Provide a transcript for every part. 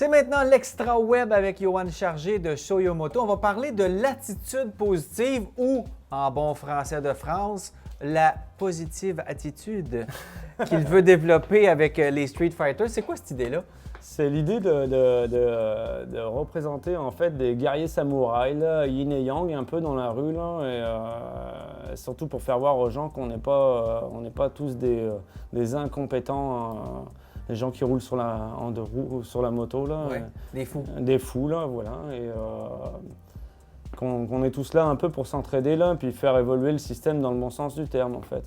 C'est maintenant l'Extra Web avec Yoann Chargé de Shoyo Moto. On va parler de l'attitude positive ou, en bon français de France, la positive attitude qu'il veut développer avec les Street Fighters. C'est quoi cette idée-là? C'est l'idée de représenter en fait des guerriers samouraïs, là, yin et yang, un peu dans la rue, là, et surtout pour faire voir aux gens qu'on n'est pas tous des incompétents, des gens qui roulent en deux roues sur la moto, là, Ouais, des fous. Des fous, là, voilà, et qu'on est tous là un peu pour s'entraider, là, puis faire évoluer le système dans le bon sens du terme, en fait.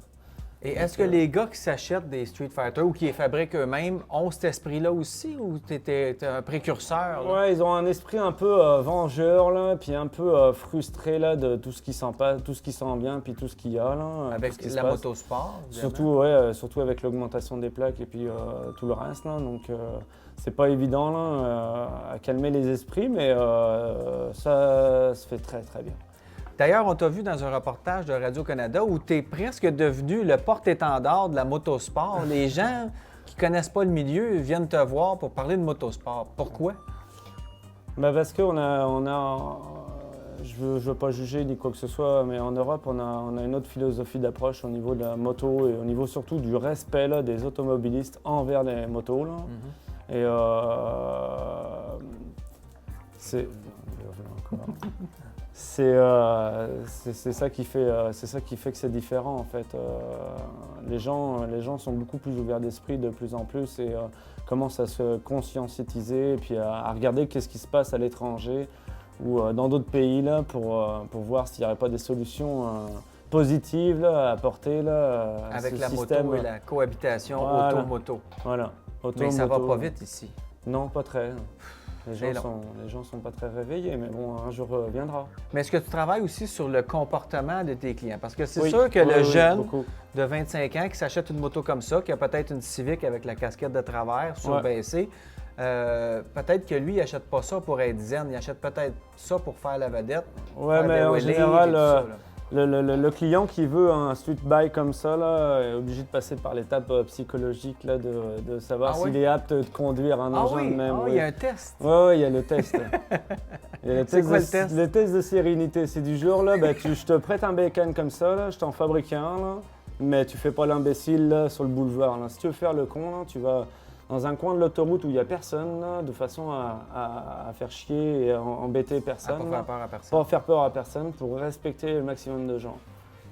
Et est-ce que les gars qui s'achètent des Street Fighter ou qui les fabriquent eux-mêmes ont cet esprit-là aussi ou t'es un précurseur? Là? Ouais, ils ont un esprit un peu vengeur, là, puis un peu frustré là, de tout ce qui sent pas, tout ce qui sent bien, puis tout ce qu'il y a. Là, Avec tout ce qui la se passe. motosport? Surtout avec l'augmentation des plaques et puis tout le reste. Là, donc, c'est pas évident là, à calmer les esprits, mais ça se fait très, très bien. D'ailleurs, on t'a vu dans un reportage de Radio-Canada où tu es presque devenu le porte-étendard de la motosport. Les gens qui connaissent pas le milieu viennent te voir pour parler de motosport. Pourquoi? Ben parce qu'on je veux pas juger ni quoi que ce soit, mais en Europe, on a une autre philosophie d'approche au niveau de la moto et au niveau surtout du respect là, des automobilistes envers les motos. Là. Mm-hmm. Et c'est... C'est ça qui fait que c'est différent en fait. Les gens sont beaucoup plus ouverts d'esprit de plus en plus et commencent à se conscientiser et puis à regarder qu'est-ce qui se passe à l'étranger ou dans d'autres pays là, pour voir s'il n'y aurait pas des solutions positives là, à apporter là, à Avec ce la système. moto et la cohabitation Voilà. auto-moto. Voilà. Mais ça va Auto, pas vite ici. Non, pas très. C'est Les gens sont pas très réveillés, mais bon, un jour viendra. Mais est-ce que tu travailles aussi sur le comportement de tes clients? Parce que c'est Oui. sûr que Oui, le oui, jeune beaucoup. de 25 ans qui s'achète une moto comme ça, qui a peut-être une Civic avec la casquette de travers surbaissée, peut-être que lui, il n'achète pas ça pour être zen, il achète peut-être ça pour faire la vedette. Ouais, faire mais des en wheelies général, et tout ça, là. le client qui veut un street bike comme ça là, est obligé de passer par l'étape psychologique là, de savoir Ah oui? s'il est apte de conduire un Ah engin oui, de même. il y a un test. Ouais, il y a le test. Il y a le C'est test quoi de, le test? Le test de sérénité, c'est du genre là, je te prête un bacon comme ça, là, je t'en fabrique un, là, mais tu fais pas l'imbécile là, sur le boulevard. Là. Si tu veux faire le con, là, tu vas dans un coin de l'autoroute où il n'y a personne, là, de façon à faire chier et à embêter personne. Pas là. faire peur à personne. Pas faire peur à personne pour respecter le maximum de gens.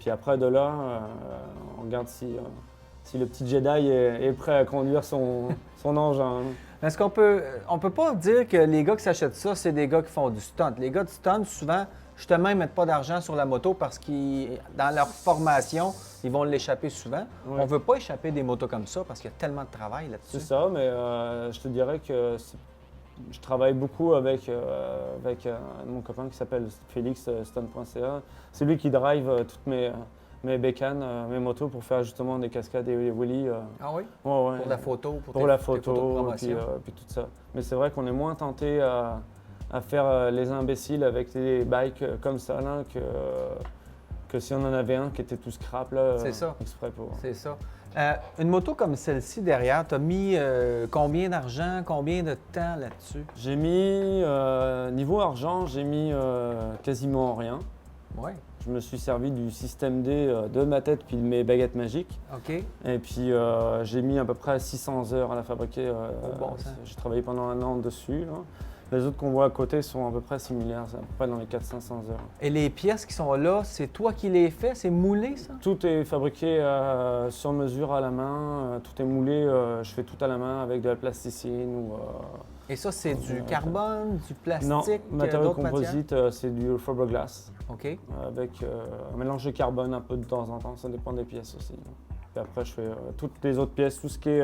Puis après de là, on regarde si le petit Jedi est prêt à conduire son engin. Est-ce qu'on peut pas dire que les gars qui s'achètent ça, c'est des gars qui font du stunt? Les gars du stunt, souvent, justement, ils mettent pas d'argent sur la moto parce qu'ils, dans leur formation, ils vont l'échapper souvent. Ouais. On veut pas échapper des motos comme ça parce qu'il y a tellement de travail là-dessus. C'est ça, mais je te dirais que je travaille beaucoup avec mon copain qui s'appelle Félix Stone.ca. C'est lui qui drive toutes mes bécanes, mes motos pour faire justement des cascades et des wheelies. Ah oui? Ouais. Pour la photo, Pour la tes photo, photos de promotion. puis tout ça. Mais c'est vrai qu'on est moins tenté à faire les imbéciles avec des bikes comme ça là, que si on en avait un qui était tout scrap là, C'est ça. exprès pour. C'est ça. Une moto comme celle-ci derrière, tu as mis combien d'argent, combien de temps là-dessus? J'ai mis, niveau argent, j'ai mis quasiment rien. Oui. Je me suis servi du système D de ma tête puis de mes baguettes magiques. OK. Et puis j'ai mis à peu près 600 heures à la fabriquer. bon sang. J'ai travaillé pendant un an dessus. Là. Les autres qu'on voit à côté sont à peu près similaires, c'est à peu près dans les 400-500 heures. Et les pièces qui sont là, c'est toi qui les fais? C'est moulé, ça? Tout est fabriqué sur mesure à la main, tout est moulé, je fais tout à la main avec de la plasticine ou... Et ça, c'est du carbone, du plastique, non, matériau d'autres matières? composite, c'est du fiberglass OK. avec un mélange de carbone un peu de temps en temps, ça dépend des pièces aussi. Et après, je fais toutes les autres pièces, tout ce qui est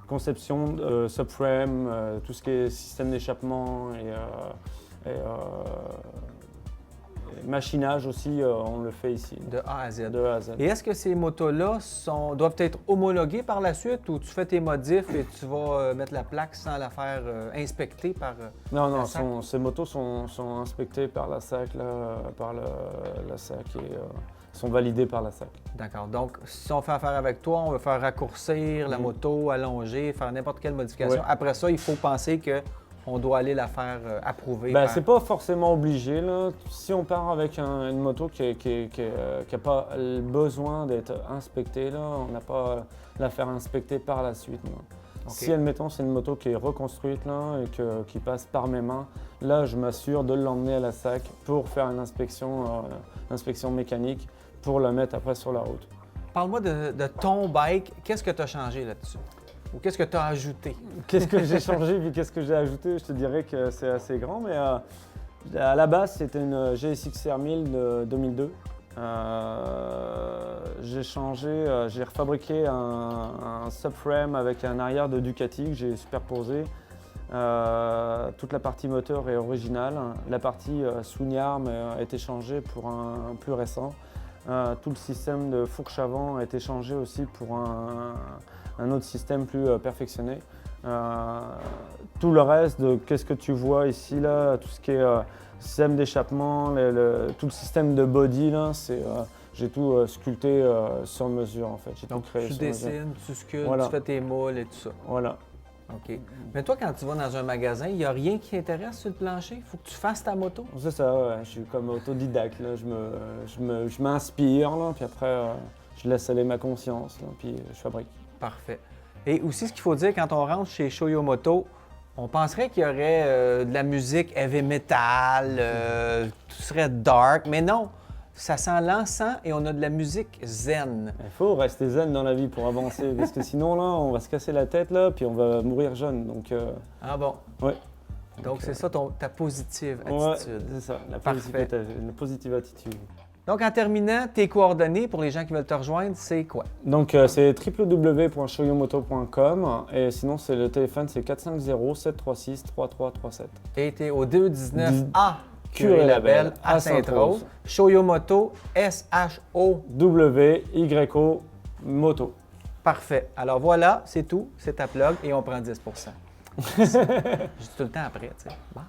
conception, subframe, tout ce qui est système d'échappement et machinage aussi, on le fait ici. De A à Z. De A à Z. Et est-ce que ces motos-là doivent être homologuées par la suite ou tu fais tes modifs et tu vas mettre la plaque sans la faire inspecter par Non, la SAC? ces motos sont inspectées par la SAC, là, par la SAC et sont validés par la SAC. D'accord. Donc, si on fait affaire avec toi, on veut faire raccourcir la moto, allonger, faire n'importe quelle modification. Ouais. Après ça, il faut penser qu'on doit aller la faire approuver. Ben, par- c'est pas forcément obligé. Là. Si on part avec une moto qui n'a pas le besoin d'être inspectée, là, on n'a pas à la faire inspecter par la suite. Là. OK. Si, admettons, c'est une moto qui est reconstruite là, et qui passe par mes mains, là, je m'assure de l'emmener à la SAC pour faire une inspection mécanique pour la mettre après sur la route. Parle-moi de ton bike. Qu'est-ce que tu as changé là-dessus? Ou qu'est-ce que tu as ajouté? Qu'est-ce que j'ai changé puis qu'est-ce que j'ai ajouté? Je te dirais que c'est assez grand, mais à la base, c'était une GSX-R 1000 de 2002. J'ai refabriqué un subframe avec un arrière de Ducati que j'ai superposé. Toute la partie moteur est originale. La partie sous-arme a été changée pour un plus récent. Tout le système de fourche avant a été changé aussi pour un autre système plus perfectionné. Tout le reste de qu'est-ce que tu vois ici, là, tout ce qui est système d'échappement, tout le système de body, là, j'ai tout sculpté sur mesure en fait. J'ai Donc, tout créé tu sur mesure. dessines, tu sculptes, Voilà. tu fais tes moules et tout ça. Voilà. OK. Mais toi, quand tu vas dans un magasin, il n'y a rien qui t'intéresse sur le plancher? Il faut que tu fasses ta moto? C'est ça, ouais. Je suis comme autodidacte, là. Je m'inspire, là, puis après, je laisse aller ma conscience, là, puis je fabrique. Parfait. Et aussi, ce qu'il faut dire, quand on rentre chez Shoyo Moto, on penserait qu'il y aurait de la musique heavy metal, tout serait dark, mais non, ça sent l'encens et on a de la musique zen. Il faut rester zen dans la vie pour avancer, parce que sinon, là, on va se casser la tête, là, puis on va mourir jeune, donc... Ah bon? Ouais. Donc, c'est ça ta positive Ouais, attitude. c'est ça, Parfait. une positive attitude. Donc, en terminant, tes coordonnées pour les gens qui veulent te rejoindre, c'est quoi? Donc, c'est www.shoyomoto.com et sinon, le téléphone, c'est 450-736-3337. Et tu es au 219A Curie-Labelle à Sainte-Rose. Shoyo Moto, SHO. WYO Moto. Parfait. Alors voilà, c'est tout, c'est ta plug et on prend 10 Je dis tout le temps après, tu sais. Bye.